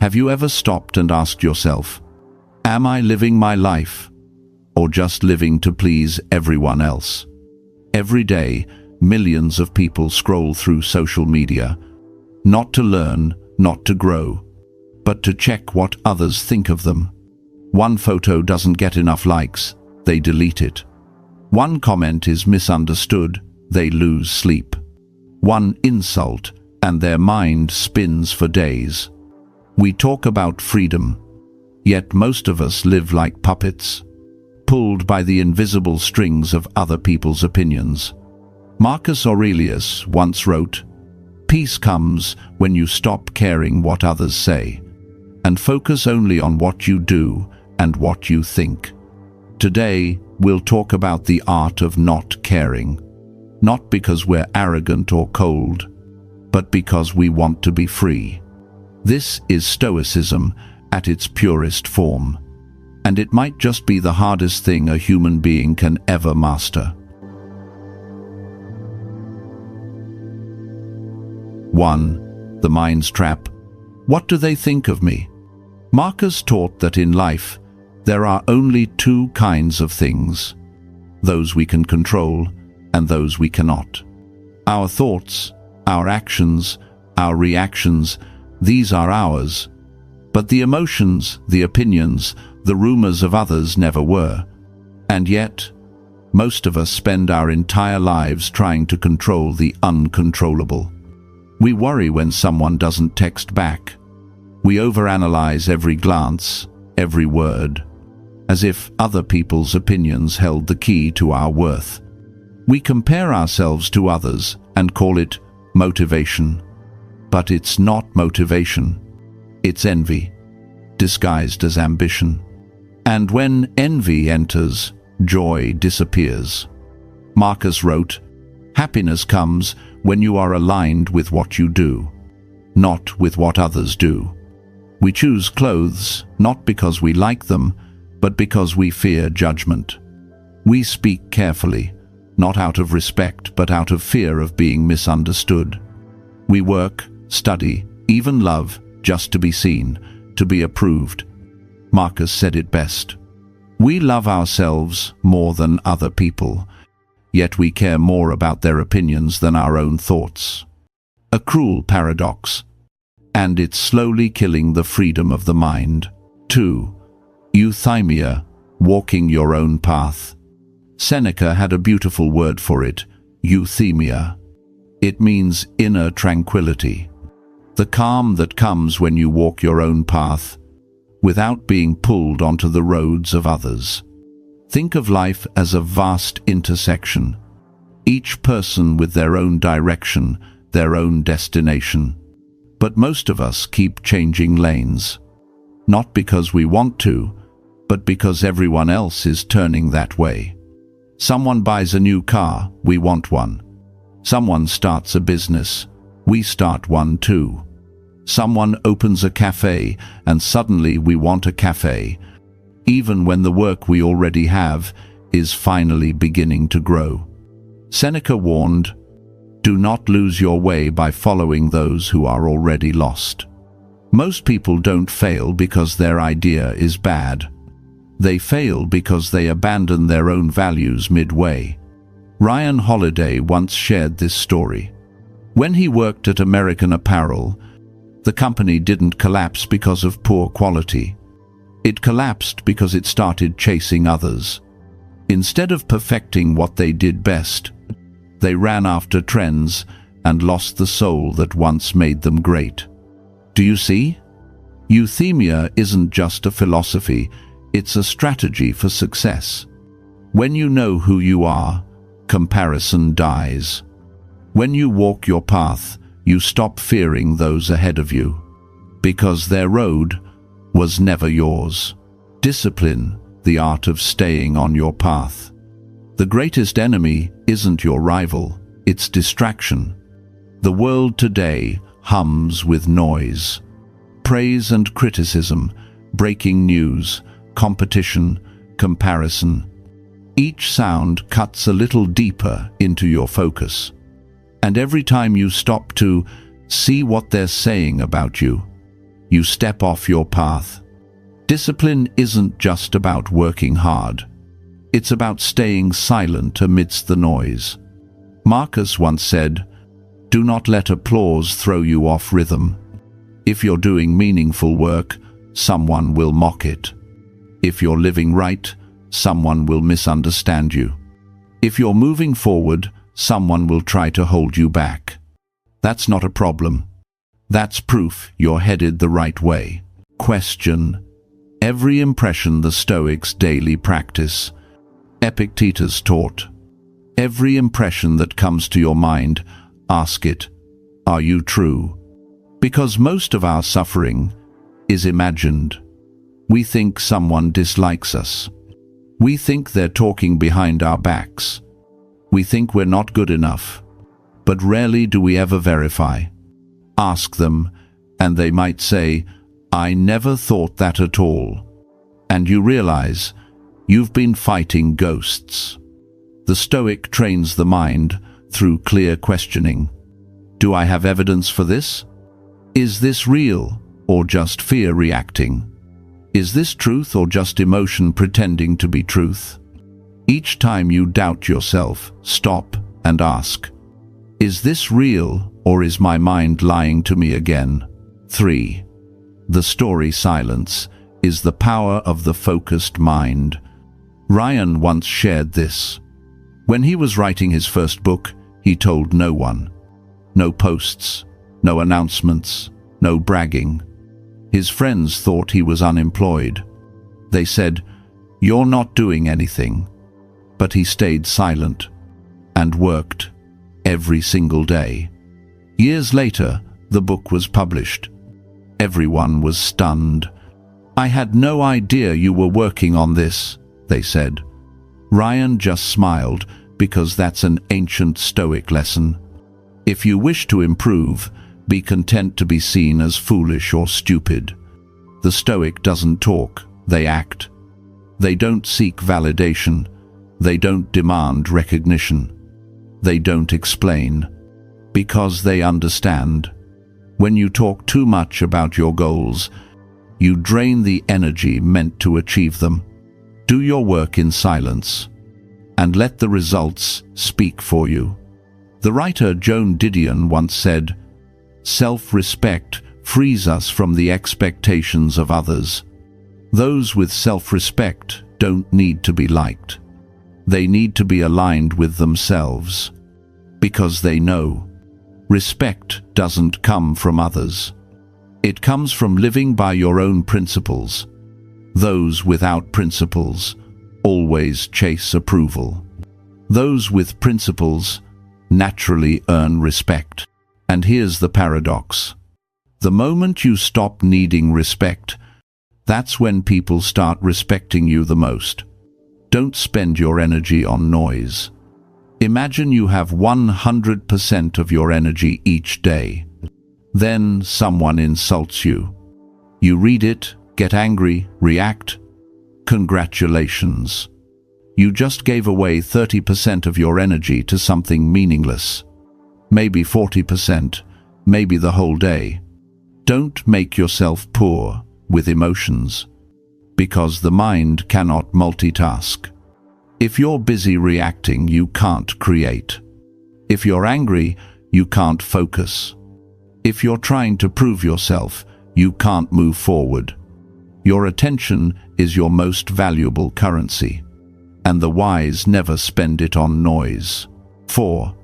Have you ever stopped and asked yourself, am I living my life, or just living to please everyone else? Every day, millions of people scroll through social media, not to learn, not to grow, but to check what others think of them. One photo doesn't get enough likes, they delete it. One comment is misunderstood, they lose sleep. One insult, and their mind spins for days. We talk about freedom, yet most of us live like puppets, pulled by the invisible strings of other people's opinions. Marcus Aurelius once wrote, "Peace comes when you stop caring what others say, and focus only on what you do and what you think." Today, we'll talk about the art of not caring, not because we're arrogant or cold, but because we want to be free. This is Stoicism at its purest form, and it might just be the hardest thing a human being can ever master. 1. The mind's trap. What do they think of me? Marcus taught that in life, there are only two kinds of things: those we can control and those we cannot. Our thoughts, our actions, our reactions, these are ours. But the emotions, the opinions, the rumors of others never were. And yet, most of us spend our entire lives trying to control the uncontrollable. We worry when someone doesn't text back. We overanalyze every glance, every word, as if other people's opinions held the key to our worth. We compare ourselves to others and call it motivation. But it's not motivation. It's envy, disguised as ambition. And when envy enters, joy disappears. Marcus wrote, "Happiness comes when you are aligned with what you do, not with what others do." We choose clothes not because we like them, but because we fear judgment. We speak carefully, not out of respect, but out of fear of being misunderstood. We work, study, even love, just to be seen, to be approved. Marcus said it best. We love ourselves more than other people, yet we care more about their opinions than our own thoughts. A cruel paradox, and it's slowly killing the freedom of the mind. 2. Euthymia, walking your own path. Seneca had a beautiful word for it, euthymia. It means inner tranquility. The calm that comes when you walk your own path, without being pulled onto the roads of others. Think of life as a vast intersection, each person with their own direction, their own destination. But most of us keep changing lanes, not because we want to, but because everyone else is turning that way. Someone buys a new car, we want one. Someone starts a business, we start one too. Someone opens a cafe, and suddenly we want a cafe, even when the work we already have is finally beginning to grow. Seneca warned, "Do not lose your way by following those who are already lost." Most people don't fail because their idea is bad. They fail because they abandon their own values midway. Ryan Holiday once shared this story. When he worked at American Apparel, the company didn't collapse because of poor quality. It collapsed because it started chasing others. Instead of perfecting what they did best, they ran after trends and lost the soul that once made them great. Do you see? Euthymia isn't just a philosophy, it's a strategy for success. When you know who you are, comparison dies. When you walk your path, you stop fearing those ahead of you, because their road was never yours. Discipline, the art of staying on your path. The greatest enemy isn't your rival, it's distraction. The world today hums with noise. Praise and criticism, breaking news, competition, comparison. Each sound cuts a little deeper into your focus. And every time you stop to see what they're saying about you, You step off your path. Discipline isn't just about working hard. It's about staying silent amidst the noise. Marcus once said, "Do not let applause throw you off rhythm. If you're doing meaningful work, someone will mock it. If you're living right, someone will misunderstand you. If you're moving forward, someone will try to hold you back. That's not a problem. That's proof you're headed the right way." Question: every impression the Stoics daily practice. Epictetus taught, every impression that comes to your mind, ask it, are you true? Because most of our suffering is imagined. We think someone dislikes us. We think they're talking behind our backs. We think we're not good enough. But rarely do we ever verify. Ask them, and they might say, "I never thought that at all." And you realize you've been fighting ghosts. The Stoic trains the mind through clear questioning. Do I have evidence for this? Is this real or just fear reacting? Is this truth or just emotion pretending to be truth? Each time you doubt yourself, stop and ask, is this real or is my mind lying to me again? 3. The story silence is the power of the focused mind. Ryan once shared this. When he was writing his first book, he told no one. No posts, no announcements, no bragging. His friends thought he was unemployed. They said, "You're not doing anything." But he stayed silent and worked every single day. Years later, the book was published. Everyone was stunned. "I had no idea you were working on this," they said. Ryan just smiled because that's an ancient Stoic lesson. If you wish to improve, be content to be seen as foolish or stupid. The Stoic doesn't talk, they act. They don't seek validation. They don't demand recognition. They don't explain. Because they understand. When you talk too much about your goals, you drain the energy meant to achieve them. Do your work in silence, and let the results speak for you. The writer Joan Didion once said, "Self-respect frees us from the expectations of others." Those with self-respect don't need to be liked. They need to be aligned with themselves, because they know respect doesn't come from others. It comes from living by your own principles. Those without principles always chase approval. Those with principles naturally earn respect. And here's the paradox. The moment you stop needing respect, that's when people start respecting you the most. Don't spend your energy on noise. Imagine you have 100% of your energy each day. Then someone insults you. You read it, get angry, react. Congratulations. You just gave away 30% of your energy to something meaningless. Maybe 40%, maybe the whole day. Don't make yourself poor with emotions, because the mind cannot multitask. If you're busy reacting, you can't create. If you're angry, you can't focus. If you're trying to prove yourself, you can't move forward. Your attention is your most valuable currency, and the wise never spend it on noise. 4.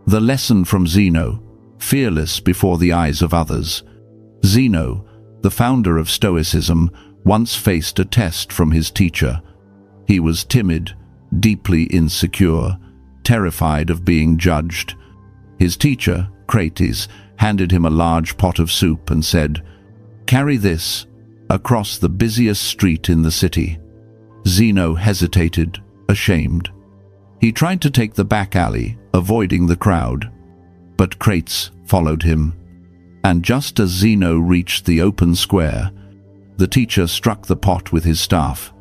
The lesson from Zeno, fearless before the eyes of others. Zeno, the founder of Stoicism, once faced a test from his teacher. He was timid, deeply insecure, terrified of being judged. His teacher, Crates, handed him a large pot of soup and said, "Carry this across the busiest street in the city." Zeno hesitated, ashamed. He tried to take the back alley, avoiding the crowd. But Crates followed him. And just as Zeno reached the open square, the teacher struck the pot with his staff,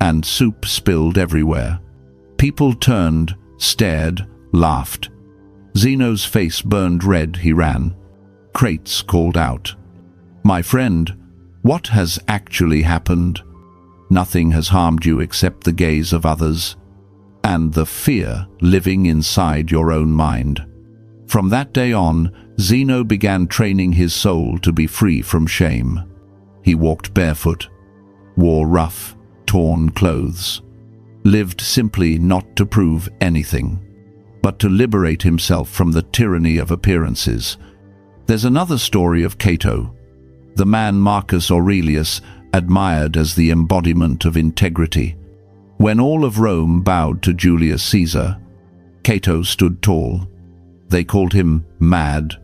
and soup spilled everywhere. People turned, stared, laughed. Zeno's face burned red. He ran. Crates called out, My friend, what has actually happened? Nothing has harmed you except the gaze of others and the fear living inside your own mind. From that day on, Zeno began training his soul to be free from shame. He walked barefoot, wore rough, torn clothes, lived simply not to prove anything, but to liberate himself from the tyranny of appearances. There's another story of Cato, the man Marcus Aurelius admired as the embodiment of integrity. When all of Rome bowed to Julius Caesar, Cato stood tall. They called him mad.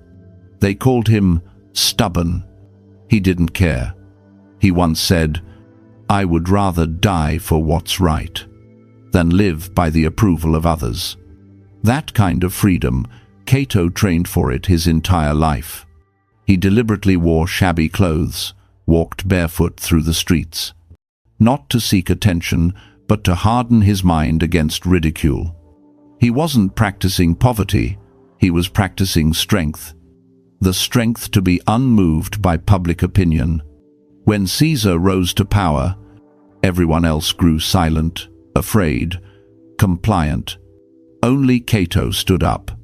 They called him stubborn. He didn't care. He once said, "I would rather die for what's right than live by the approval of others." That kind of freedom, Cato trained for it his entire life. He deliberately wore shabby clothes, walked barefoot through the streets, not to seek attention, but to harden his mind against ridicule. He wasn't practicing poverty, he was practicing strength, the strength to be unmoved by public opinion. When Caesar rose to power, everyone else grew silent, afraid, compliant. Only Cato stood up,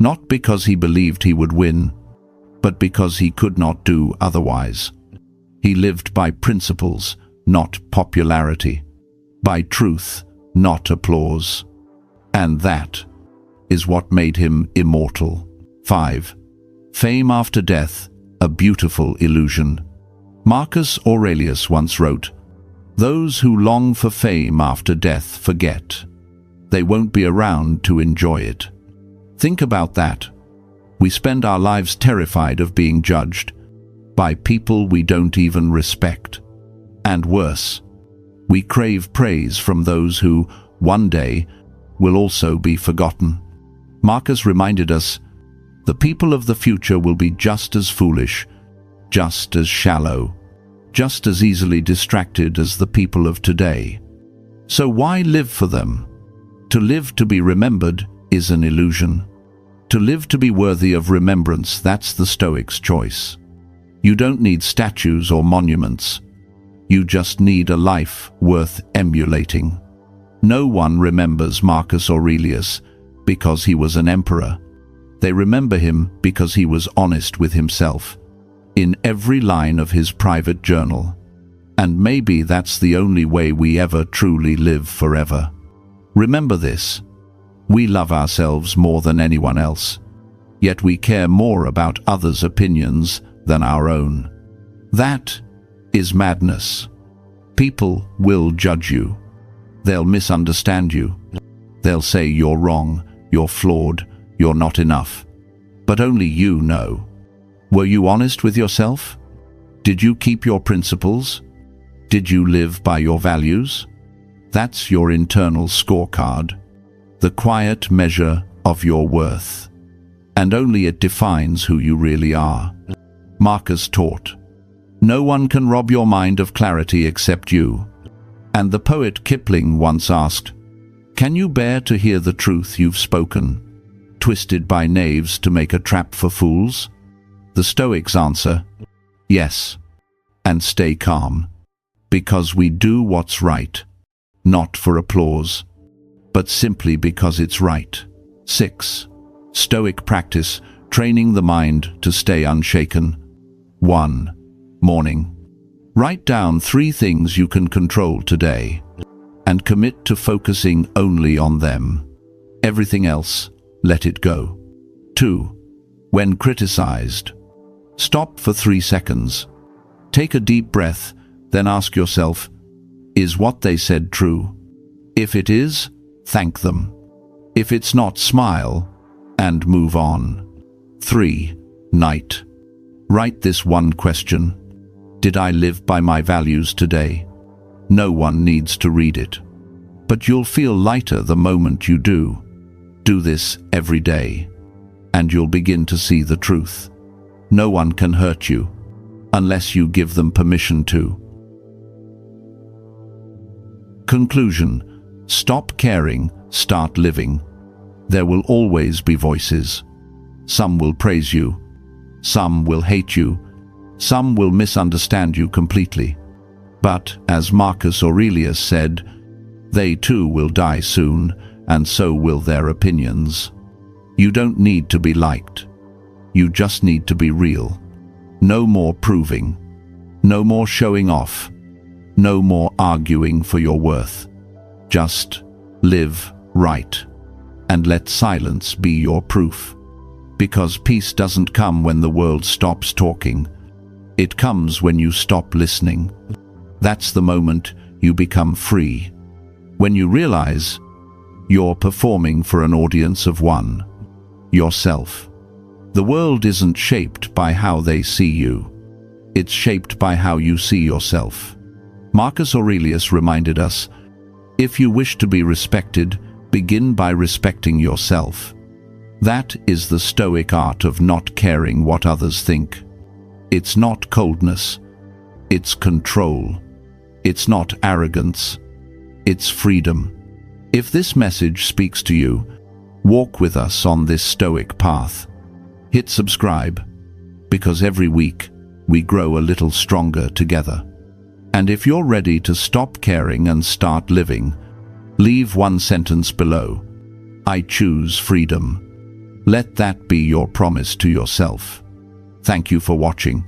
not because he believed he would win, but because he could not do otherwise. He lived by principles, not popularity, by truth, not applause. And that is what made him immortal. 5. Fame after death, a beautiful illusion. Marcus Aurelius once wrote, "Those who long for fame after death forget. They won't be around to enjoy it." Think about that. We spend our lives terrified of being judged by people we don't even respect. And worse, we crave praise from those who, one day, will also be forgotten. Marcus reminded us, the people of the future will be just as foolish, just as shallow, just as easily distracted as the people of today. So why live for them? To live to be remembered is an illusion. To live to be worthy of remembrance, that's the Stoics' choice. You don't need statues or monuments. You just need a life worth emulating. No one remembers Marcus Aurelius because he was an emperor. They remember him because he was honest with himself in every line of his private journal. And maybe that's the only way we ever truly live forever. Remember this. We love ourselves more than anyone else, yet we care more about others' opinions than our own. That is madness. People will judge you. They'll misunderstand you. They'll say you're wrong, you're flawed, you're not enough. But only you know. Were you honest with yourself? Did you keep your principles? Did you live by your values? That's your internal scorecard, the quiet measure of your worth. And only it defines who you really are. Marcus taught, "No one can rob your mind of clarity except you." And the poet Kipling once asked, "Can you bear to hear the truth you've spoken, twisted by knaves to make a trap for fools?" The Stoics answer, "Yes, and stay calm, because we do what's right, not for applause, but simply because it's right." 6. Stoic practice, training the mind to stay unshaken. 1. Morning. Write down 3 things you can control today, and commit to focusing only on them. Everything else, let it go. 2. When criticized, stop for 3 seconds. Take a deep breath, then ask yourself, is what they said true? If it is, thank them. If it's not, smile and move on. 3. Night. Write this one question. Did I live by my values today? No one needs to read it, but you'll feel lighter the moment you do. Do this every day, and you'll begin to see the truth. No one can hurt you unless you give them permission to. Conclusion. Stop caring, start living. There will always be voices. Some will praise you, some will hate you, Some will misunderstand you completely. But, as Marcus Aurelius said, they too will die soon, and so will their opinions. You don't need to be liked. You just need to be real. No more proving. No more showing off. No more arguing for your worth. Just live right. And let silence be your proof. Because peace doesn't come when the world stops talking. It comes when you stop listening. That's the moment you become free. When you realize you're performing for an audience of one, yourself. The world isn't shaped by how they see you. It's shaped by how you see yourself. Marcus Aurelius reminded us, if you wish to be respected, begin by respecting yourself. That is the Stoic art of not caring what others think. It's not coldness. It's control. It's not arrogance. It's freedom. If this message speaks to you, walk with us on this Stoic path. Hit subscribe, because every week we grow a little stronger together. And if you're ready to stop caring and start living, leave one sentence below. I choose freedom. Let that be your promise to yourself. Thank you for watching.